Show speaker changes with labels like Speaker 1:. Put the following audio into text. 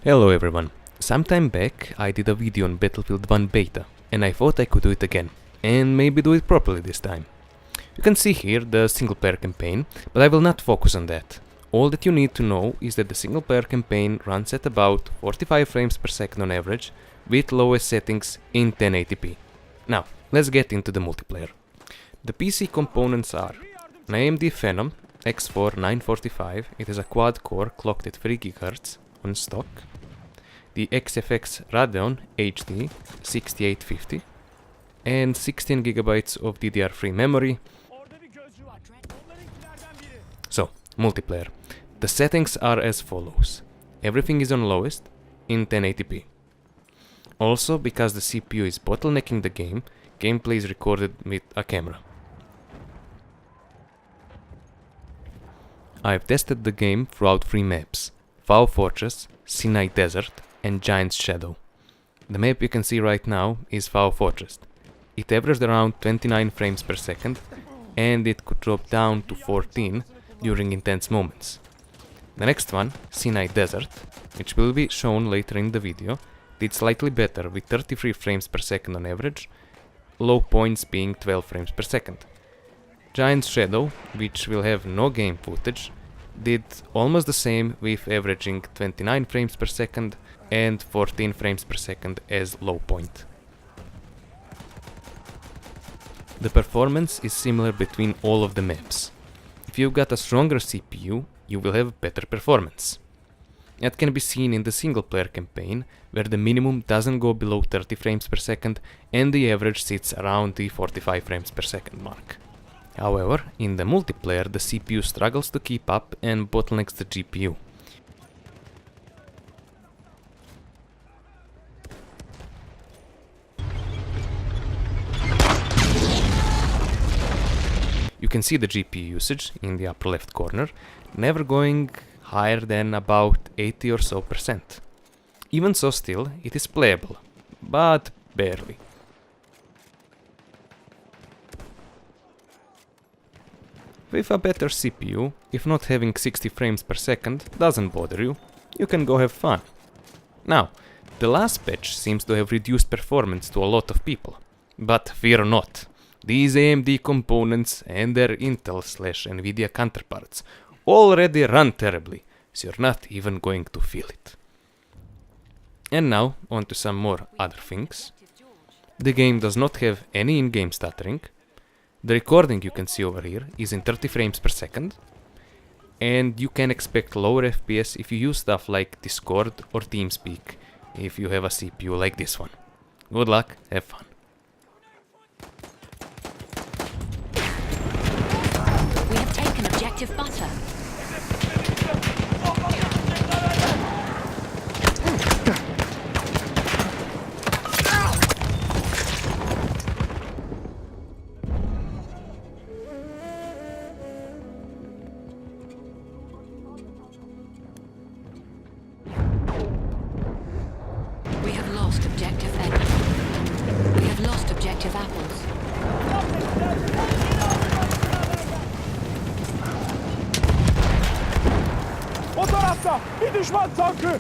Speaker 1: Hello everyone. Sometime back I did a video on Battlefield 1 beta and I thought I could do it again and maybe do it properly this time. You can see here the single player campaign, but I will not focus on that. All that you need to know is that the single player campaign runs at about 45 frames per second on average with lowest settings in 1080p. Now let's get into the multiplayer. The PC components are an AMD Phenom X4 945, it is a quad core clocked at 3 GHz on stock. The XFX Radeon HD 6850 and 16 GB of DDR3 memory. So, multiplayer. The settings are as follows. Everything is on lowest in 1080p. Also, because the CPU is bottlenecking the game, gameplay is recorded with a camera. I've tested the game throughout 3 maps: Foul Fortress, Sinai Desert and Giant's Shadow. The map you can see right now is Foul Fortress. It averaged around 29 frames per second and it could drop down to 14 during intense moments. The next one, Sinai Desert, which will be shown later in the video, did slightly better with 33 frames per second on average, low points being 12 frames per second. Giant's Shadow, which will have no game footage, did almost the same with averaging 29 frames per second and 14 frames per second as low point. The performance is similar between all of the maps. If you've got a stronger CPU, you will have better performance. That can be seen in the single player campaign, where the minimum doesn't go below 30 frames per second and the average sits around the 45 frames per second mark. However, in the multiplayer the CPU struggles to keep up and bottlenecks the GPU. You can see the GPU usage in the upper left corner, never going higher than about 80 or so %. Even so still, it is playable, but barely. With a better CPU, if not having 60 frames per second doesn't bother you, you can go have fun. Now, the last patch seems to have reduced performance to a lot of people, but fear not. These AMD components and their Intel/Nvidia counterparts already run terribly, so you're not even going to feel it. And now, on to some more other things. The game does not have any in-game stuttering. The recording you can see over here is in 30 frames per second, and you can expect lower FPS if you use stuff like Discord or TeamSpeak if you have a CPU like this one. Good luck, have fun.
Speaker 2: We have taken objective butter. We have lost objective Edward. We have lost objective apples.
Speaker 3: O tarafta bir düşman tankı.